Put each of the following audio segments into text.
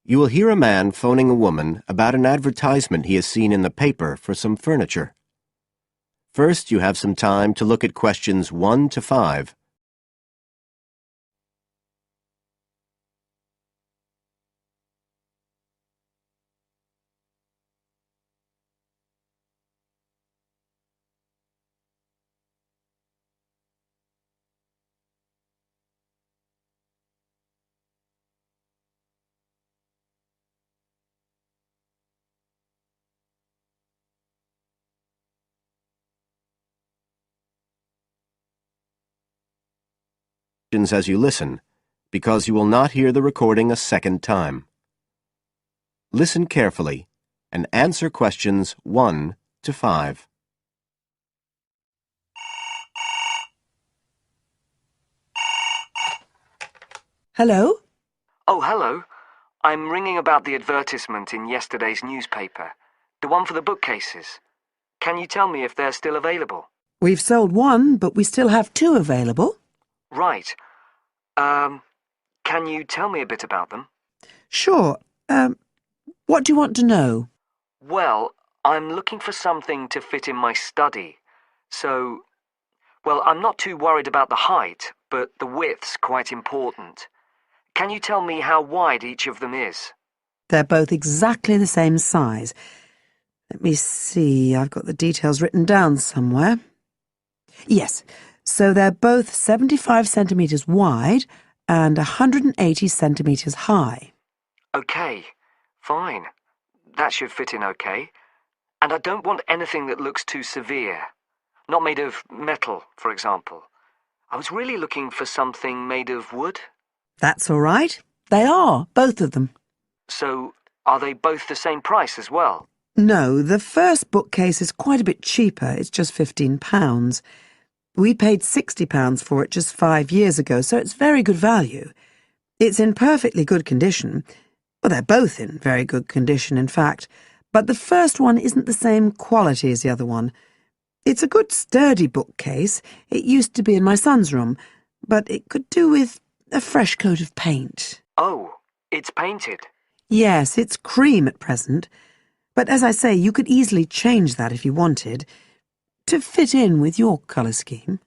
You will hear a man phoning a woman about an advertisement he has seen in the paper for some furniture. First, you have some time to look at questions 1 to 5. As you listen, because you will not hear the recording a second time. Listen carefully and answer questions 1 to 5. Hello? Oh, hello. I'm ringing about the advertisement in yesterday's newspaper. The one for the bookcases. Can you tell me if they're still available? We've sold one, but we still have two available. Right. Can you tell me a bit about them? Sure. What do you want to know? Well, I'm looking for something to fit in my study. Well, I'm not too worried about the height, but the width's quite important. Can you tell me how wide each of them is? They're both exactly the same size. Let me see, I've got the details written down somewhere. Yes, so they're both 75 centimetres wide and 180 centimetres high. Okay, fine. That should fit in okay. And I don't want anything that looks too severe. Not made of metal, for example. I was really looking for something made of wood. That's all right. They are, both of them. So, are they both the same price as well? No, the first bookcase is quite a bit cheaper. It's just £15. We paid £60 for it just 5 years ago, so it's very good value. It's in perfectly good condition. Well, they're both in very good condition, in fact. But the first one isn't the same quality as the other one. It's a good sturdy bookcase. It used to be in my son's room, but it could do with a fresh coat of paint. Oh, it's painted. Yes, it's cream at present. But as I say, you could easily change that if you wanted, to fit in with your colour scheme.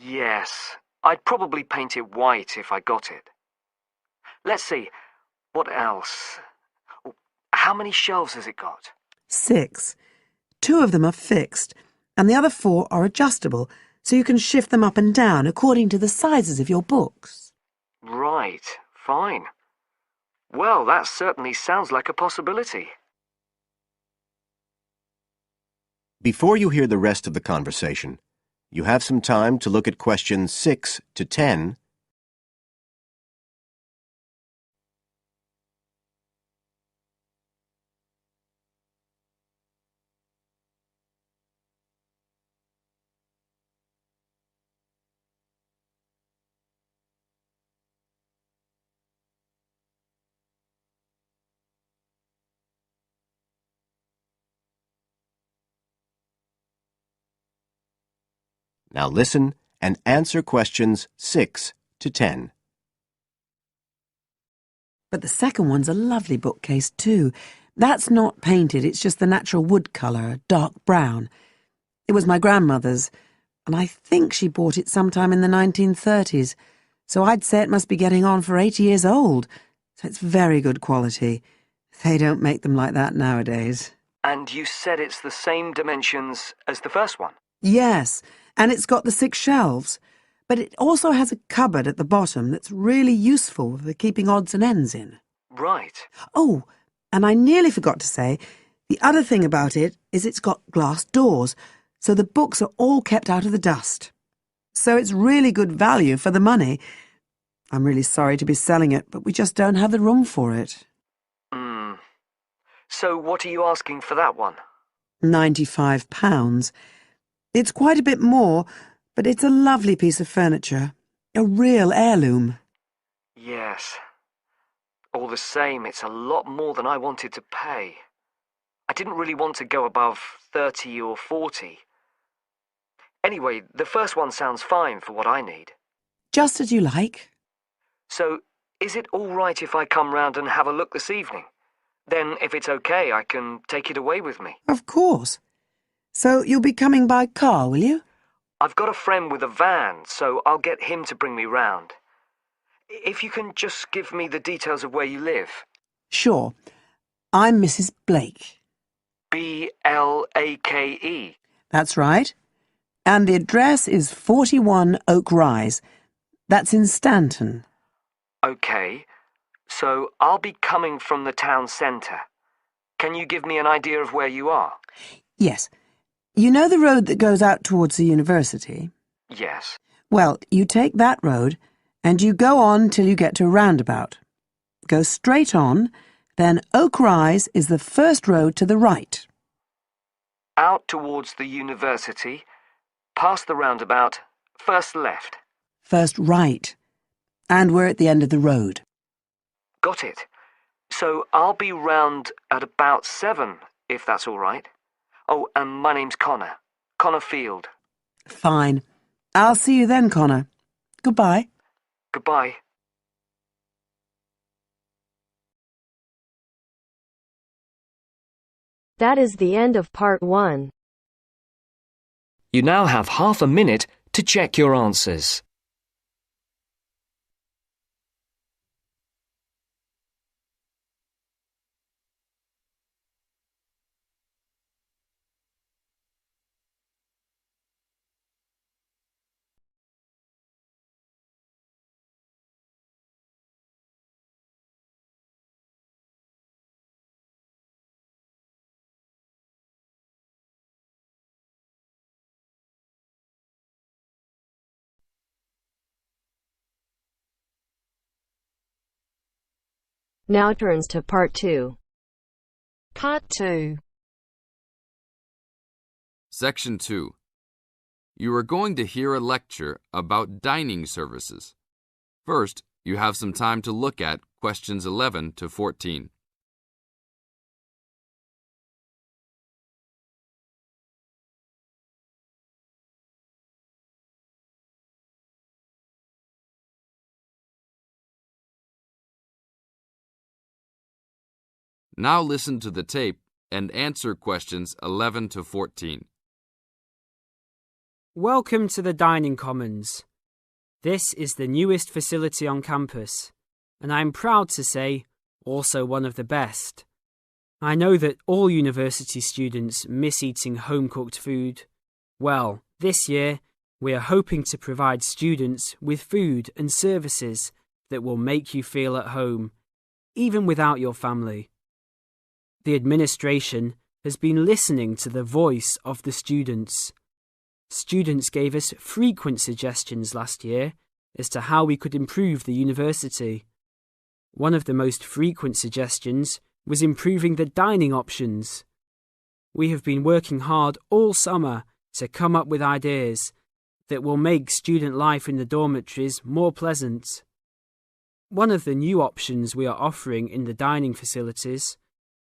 Yes, I'd probably paint it white if I got it. Let's see, what else? How many shelves has it got? 6. 2 of them are fixed, and the other 4 are adjustable, so you can shift them up and down according to the sizes of your books. Right, fine. Well, that certainly sounds like a possibility. Before you hear the rest of the conversation, you have some time to look at questions 6 to 10. Now listen and answer questions 6 to 10. But the second one's a lovely bookcase too. That's not painted, it's just the natural wood colour, dark brown. It was my grandmother's, and I think she bought it sometime in the 1930s, so I'd say it must be getting on for 80 years old, so it's very good quality. They don't make them like that nowadays. And you said it's the same dimensions as the first one? Yes, and it's got the 6 shelves, but it also has a cupboard at the bottom that's really useful for keeping odds and ends in. Right. Oh, and I nearly forgot to say, the other thing about it is it's got glass doors, so the books are all kept out of the dust. So it's really good value for the money. I'm really sorry to be selling it, but we just don't have the room for it. So what are you asking for that one? £95. It's quite a bit more, but it's a lovely piece of furniture. A real heirloom. Yes. All the same, it's a lot more than I wanted to pay. I didn't really want to go above 30 or 40. Anyway, the first one sounds fine for what I need. Just as you like. So, Is it all right if I come round and have a look this evening? Then, if it's okay, I can take it away with me. Of course. So you'll be coming by car, will you? I've got a friend with a van, so I'll get him to bring me round. If you can just give me the details of where you live. Sure. I'm Mrs. Blake. Blake. That's right. And the address is 41 Oak Rise. That's in Stanton. Okay, so I'll be coming from the town centre. Can you give me an idea of where you are? Yes. You know the road that goes out towards the university? Yes. Well, you take that road and you go on till you get to a roundabout. Go straight on, then Oak Rise is the first road to the right. Out towards the university, past the roundabout, first left. First right. And we're at the end of the road. Got it. So I'll be round at about 7, if that's all right. Oh, and my name's Connor. Connor Field. Fine. I'll see you then, Connor. Goodbye. Goodbye. That is the end of part 1. You now have half a minute to check your answers. Now turns to part 2. Part 2. Section 2. You are going to hear a lecture about dining services. First, you have some time to look at questions 11 to 14. Now listen to the tape and answer questions 11 to 14. Welcome to the Dining Commons. This is the newest facility on campus, and I'm proud to say, also one of the best. I know that all university students miss eating home-cooked food. Well, this year, we are hoping to provide students with food and services that will make you feel at home, even without your family. The administration has been listening to the voice of the students. Students gave us frequent suggestions last year as to how we could improve the university. One of the most frequent suggestions was improving the dining options. We have been working hard all summer to come up with ideas that will make student life in the dormitories more pleasant. One of the new options we are offering in the dining facilities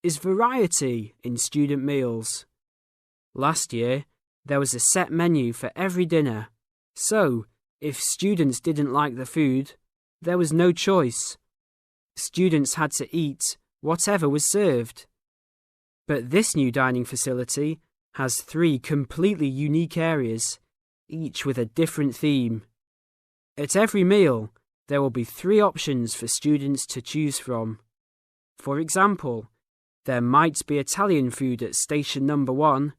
is variety in student meals. Last year, there was a set menu for every dinner, so if students didn't like the food, there was no choice. Students had to eat whatever was served. But this new dining facility has 3 completely unique areas, each with a different theme. At every meal, there will be 3 options for students to choose from. For example, there might be Italian food at station number 1,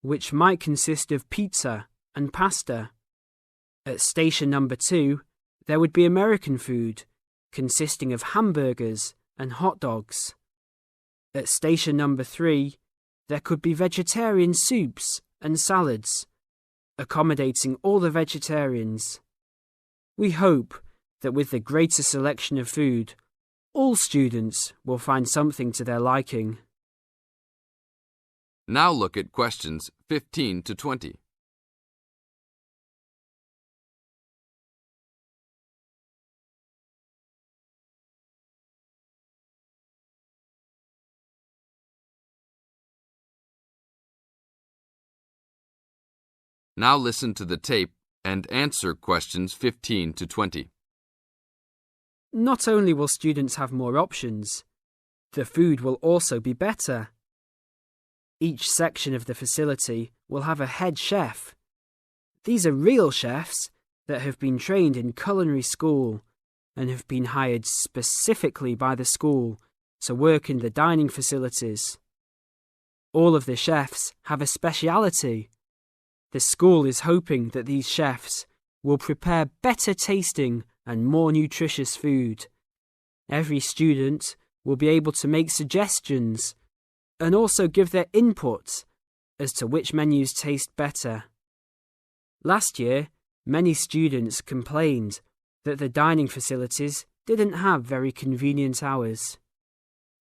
which might consist of pizza and pasta. At station number 2, there would be American food, consisting of hamburgers and hot dogs. At station number 3, there could be vegetarian soups and salads, accommodating all the vegetarians. We hope that with the greater selection of food, all students will find something to their liking. Now look at questions 15 to 20. Now listen to the tape and answer questions 15 to 20. Not only will students have more options, the food will also be better. Each section of the facility will have a head chef. These are real chefs that have been trained in culinary school and have been hired specifically by the school to work in the dining facilities. All of the chefs have a speciality. The school is hoping that these chefs will prepare better tasting and more nutritious food. Every student will be able to make suggestions and also give their input as to which menus taste better. Last year, many students complained that the dining facilities didn't have very convenient hours.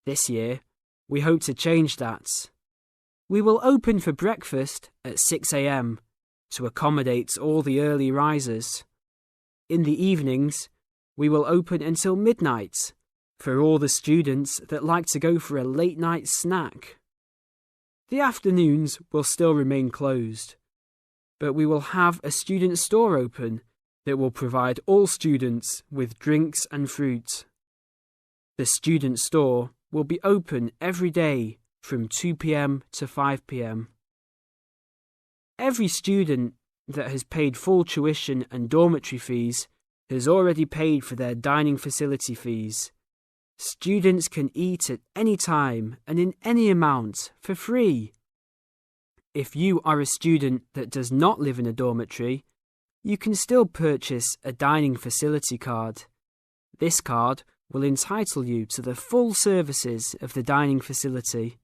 This year, we hope to change that. We will open for breakfast at 6 a.m. to accommodate all the early risers. In the evenings, we will open until midnight for all the students that like to go for a late-night snack. The afternoons will still remain closed, but we will have a student store open that will provide all students with drinks and fruit. The student store will be open every day from 2 p.m. to 5 p.m. Every student that has paid full tuition and dormitory fees has already paid for their dining facility fees. Students can eat at any time and in any amount for free. If you are a student that does not live in a dormitory, you can still purchase a dining facility card. This card will entitle you to the full services of the dining facility.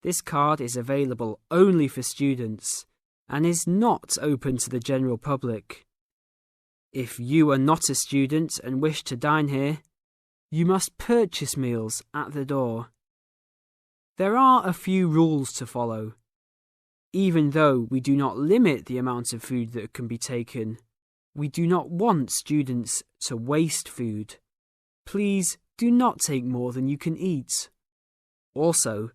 This card is available only for students and is not open to the general public. If you are not a student and wish to dine here, you must purchase meals at the door. There are a few rules to follow. Even though we do not limit the amount of food that can be taken, we do not want students to waste food. Please do not take more than you can eat. Also,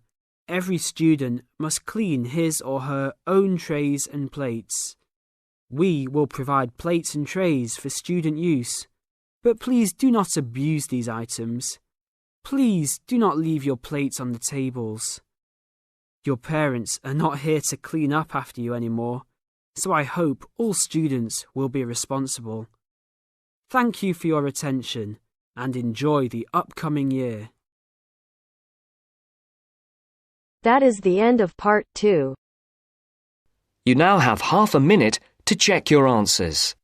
every student must clean his or her own trays and plates. We will provide plates and trays for student use, but please do not abuse these items. Please do not leave your plates on the tables. Your parents are not here to clean up after you anymore, so I hope all students will be responsible. Thank you for your attention and enjoy the upcoming year. That is the end of part 2. You now have half a minute to check your answers.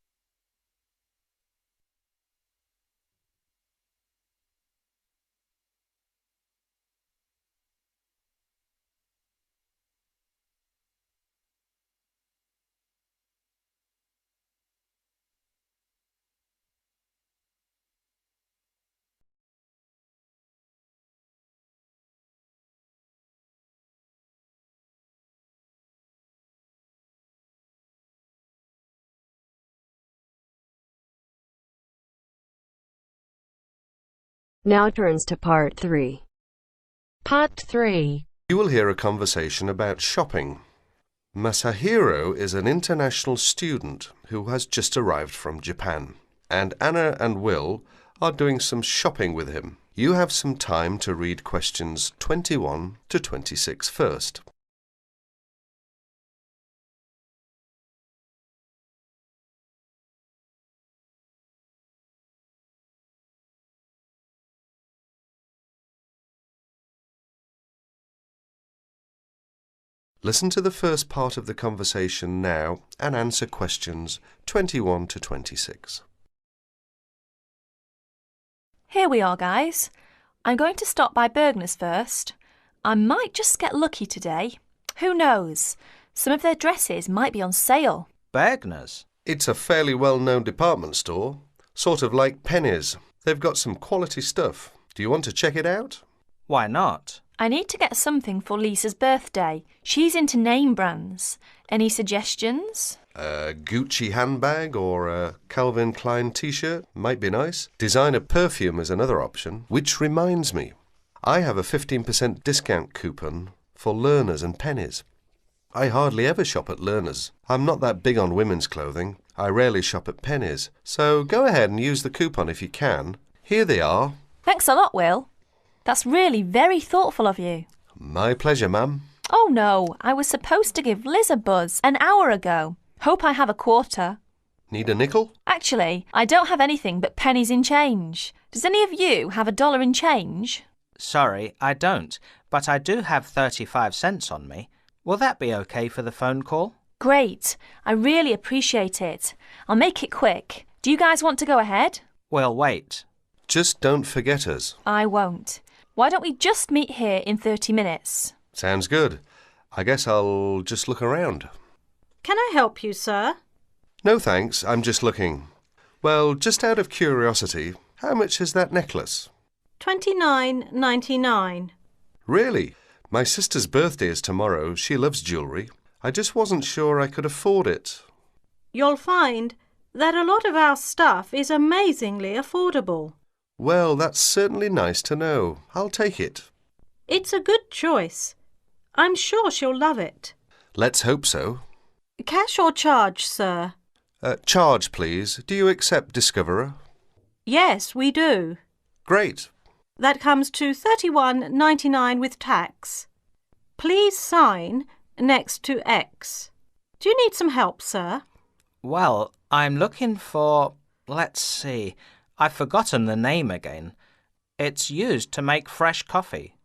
Now turns to part 3. Part 3. You will hear a conversation about shopping. Masahiro is an international student who has just arrived from Japan, and Anna and Will are doing some shopping with him. You have some time to read questions 21 to 26 first. Listen to the first part of the conversation now and answer questions 21 to 26. Here we are, guys. I'm going to stop by Bergner's first. I might just get lucky today. Who knows? Some of their dresses might be on sale. Bergner's? It's a fairly well-known department store, sort of like Penny's. They've got some quality stuff. Do you want to check it out? Why not? I need to get something for Lisa's birthday. She's into name brands. Any suggestions? A Gucci handbag or a Calvin Klein t-shirt might be nice. Designer perfume is another option. Which reminds me, I have a 15% discount coupon for Learners and Pennies. I hardly ever shop at Learners. I'm not that big on women's clothing. I rarely shop at Pennies. So go ahead and use the coupon if you can. Here they are. Thanks a lot, Will. That's really very thoughtful of you. My pleasure, ma'am. Oh no, I was supposed to give Liz a buzz an hour ago. Hope I have a quarter. Need a nickel? Actually, I don't have anything but pennies in change. Does any of you have $1 in change? Sorry, I don't, but I do have 35 cents on me. Will that be okay for the phone call? Great. I really appreciate it. I'll make it quick. Do you guys want to go ahead? We'll wait. Just don't forget us. I won't. Why don't we just meet here in 30 minutes? Sounds good. I guess I'll just look around. Can I help you, sir? No thanks, I'm just looking. Well, just out of curiosity, how much is that necklace? $29.99. Really? My sister's birthday is tomorrow. She loves jewellery. I just wasn't sure I could afford it. You'll find that a lot of our stuff is amazingly affordable. Well, that's certainly nice to know. I'll take it. It's a good choice. I'm sure she'll love it. Let's hope so. Cash or charge, sir? Charge, please. Do you accept Discoverer? Yes, we do. Great. That comes to $31.99 with tax. Please sign next to X. Do you need some help, sir? Well, I'm looking for... let's see. I've forgotten the name again. It's used to make fresh coffee.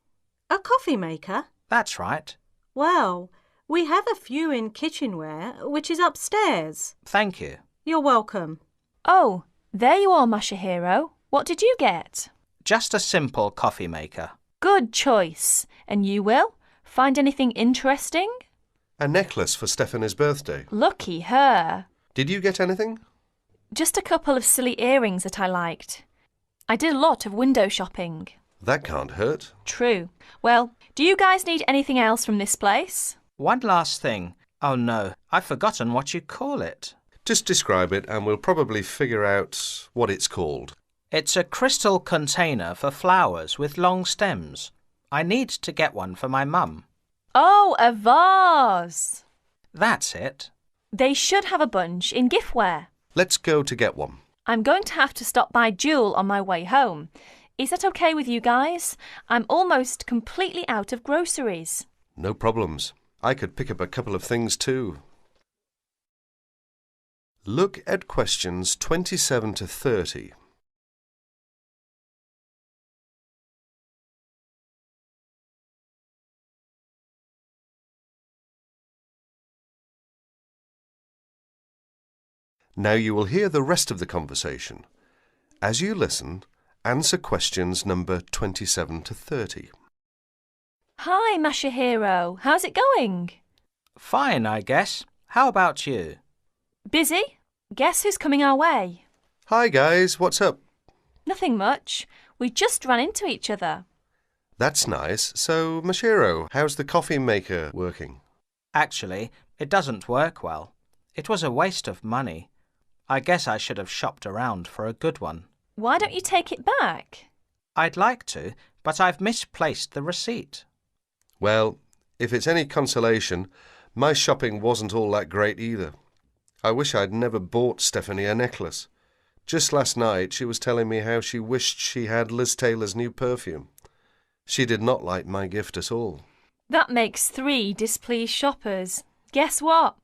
A coffee maker? That's right. Well, we have a few in kitchenware, which is upstairs. Thank you. You're welcome. Oh, there you are, Masahiro. What did you get? Just a simple coffee maker. Good choice. And you, Will? Find anything interesting? A necklace for Stephanie's birthday. Lucky her. Did you get anything? Just a couple of silly earrings that I liked. I did a lot of window shopping. That can't hurt. True. Well, do you guys need anything else from this place? One last thing. Oh no, I've forgotten what you call it. Just describe it and we'll probably figure out what it's called. It's a crystal container for flowers with long stems. I need to get one for my mum. Oh, a vase. That's it. They should have a bunch in giftware. Let's go to get one. I'm going to have to stop by Jewel on my way home. Is that okay with you guys? I'm almost completely out of groceries. No problems. I could pick up a couple of things too. Look at questions 27 to 30. Now you will hear the rest of the conversation. As you listen, answer questions number 27 to 30. Hi, Masahiro. How's it going? Fine, I guess. How about you? Busy? Guess who's coming our way? Hi guys, what's up? Nothing much. We just ran into each other. That's nice. So, Mashiro, how's the coffee maker working? Actually, it doesn't work well. It was a waste of money. I guess I should have shopped around for a good one. Why don't you take it back? I'd like to, but I've misplaced the receipt. Well, if it's any consolation, my shopping wasn't all that great either. I wish I'd never bought Stephanie a necklace. Just last night she was telling me how she wished she had Liz Taylor's new perfume. She did not like my gift at all. That makes 3 displeased shoppers. Guess what?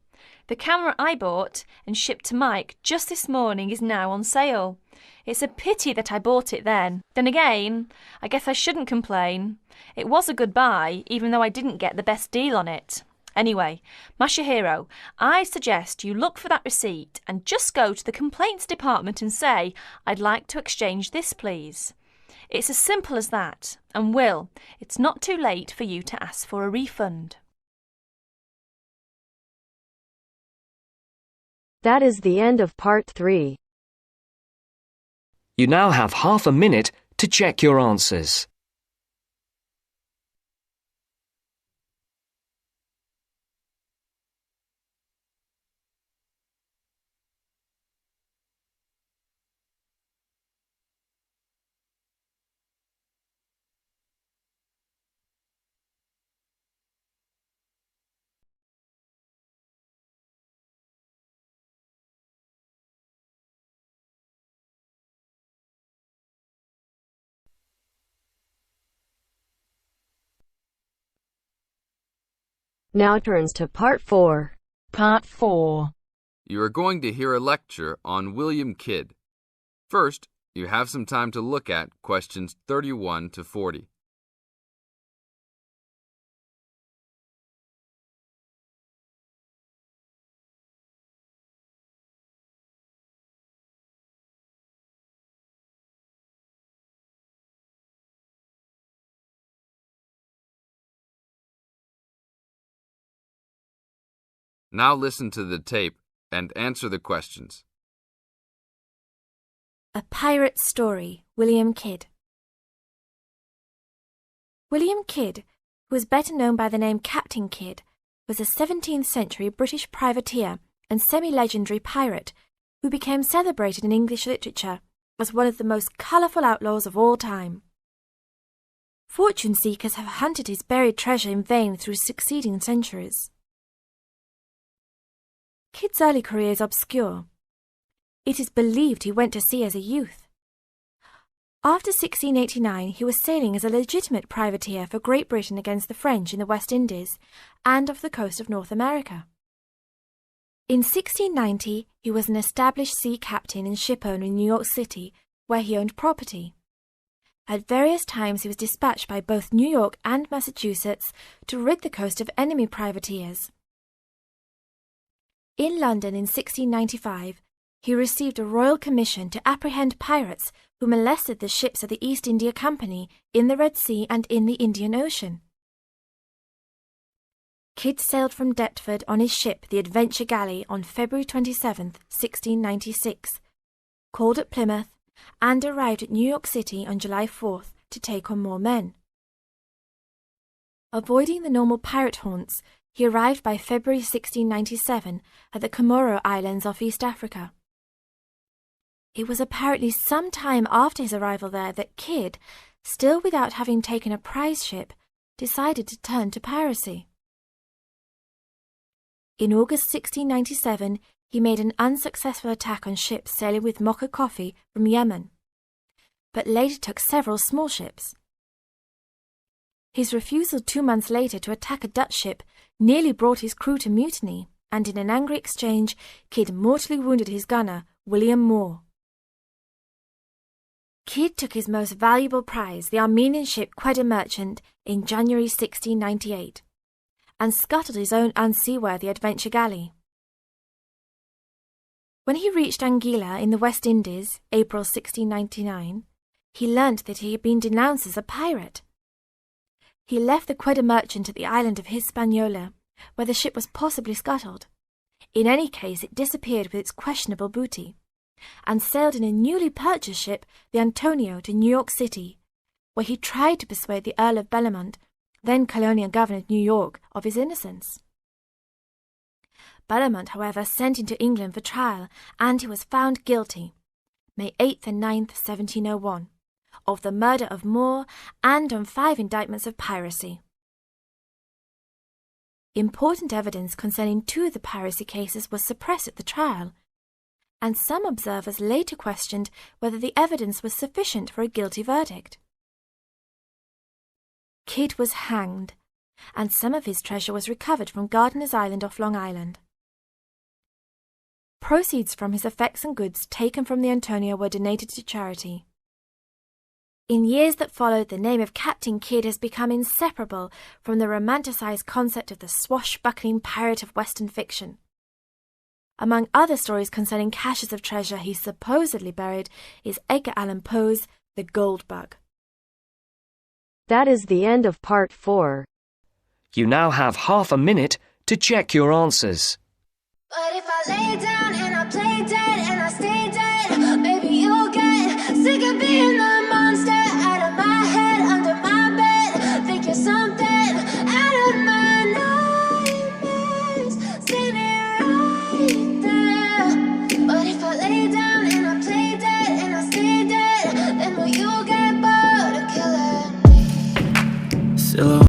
The camera I bought and shipped to Mike just this morning is now on sale. It's a pity that I bought it then. Then again, I guess I shouldn't complain. It was a good buy, even though I didn't get the best deal on it. Anyway, Masahiro, I suggest you look for that receipt and just go to the complaints department and say, I'd like to exchange this, please. It's as simple as that. And Will, it's not too late for you to ask for a refund. That is the end of part 3. You now have half a minute to check your answers. Now turns to Part 4. Part 4. You are going to hear a lecture on William Kidd. First, you have some time to look at questions 31 to 40. Now listen to the tape and answer the questions. A Pirate's Story, William Kidd. William Kidd, who was better known by the name Captain Kidd, was a 17th century British privateer and semi-legendary pirate who became celebrated in English literature as one of the most colourful outlaws of all time. Fortune seekers have hunted his buried treasure in vain through succeeding centuries. Kidd's early career is obscure. It is believed he went to sea as a youth. After 1689, he was sailing as a legitimate privateer for Great Britain against the French in the West Indies and off the coast of North America. In 1690, he was an established sea captain and shipowner in New York City, where he owned property. At various times, he was dispatched by both New York and Massachusetts to rid the coast of enemy privateers. In London in 1695, he received a royal commission to apprehend pirates who molested the ships of the East India Company in the Red Sea and in the Indian Ocean. Kidd sailed from Deptford on his ship, the Adventure Galley, on February 27, 1696, called at Plymouth, and arrived at New York City on July 4 to take on more men. Avoiding the normal pirate haunts, he arrived by February 1697 at the Comoro Islands off East Africa. It was apparently some time after his arrival there that Kidd, still without having taken a prize ship, decided to turn to piracy. In August 1697, he made an unsuccessful attack on ships sailing with mocha coffee from Yemen, but later took several small ships. His refusal 2 months later to attack a Dutch ship nearly brought his crew to mutiny, and in an angry exchange, Kidd mortally wounded his gunner, William Moore. Kidd took his most valuable prize, the Armenian ship Quedda Merchant, in January 1698, and scuttled his own unseaworthy Adventure Galley. When he reached Anguilla in the West Indies, April 1699, he learnt that he had been denounced as a pirate. He left the Quedda Merchant at the island of Hispaniola, where the ship was possibly scuttled. In any case, it disappeared with its questionable booty, and sailed in a newly purchased ship, the Antonio, to New York City, where he tried to persuade the Earl of Bellamont, then colonial governor of New York, of his innocence. Bellamont, however, sent him to England for trial, and he was found guilty, May 8th and 9th, 1701, of the murder of Moore and on 5 indictments of piracy. Important evidence concerning 2 of the piracy cases was suppressed at the trial, and some observers later questioned whether the evidence was sufficient for a guilty verdict. Kidd was hanged, and some of his treasure was recovered from Gardiner's Island off Long Island. Proceeds from his effects and goods taken from the Antonio were donated to charity. In years that followed, the name of Captain Kidd has become inseparable from the romanticized concept of the swashbuckling pirate of Western fiction. Among other stories concerning caches of treasure he supposedly buried is Edgar Allan Poe's The Gold Bug. That is the end of Part 4. You now have half a minute to check your answers. But if I lay down and I play dead and I stay dead, maybe you'll get sick of being the monster out of my head, under my bed. Think you're something out of my nightmares, standing right there. But if I lay down and I play dead and I stay dead, then will you get bored of killing me?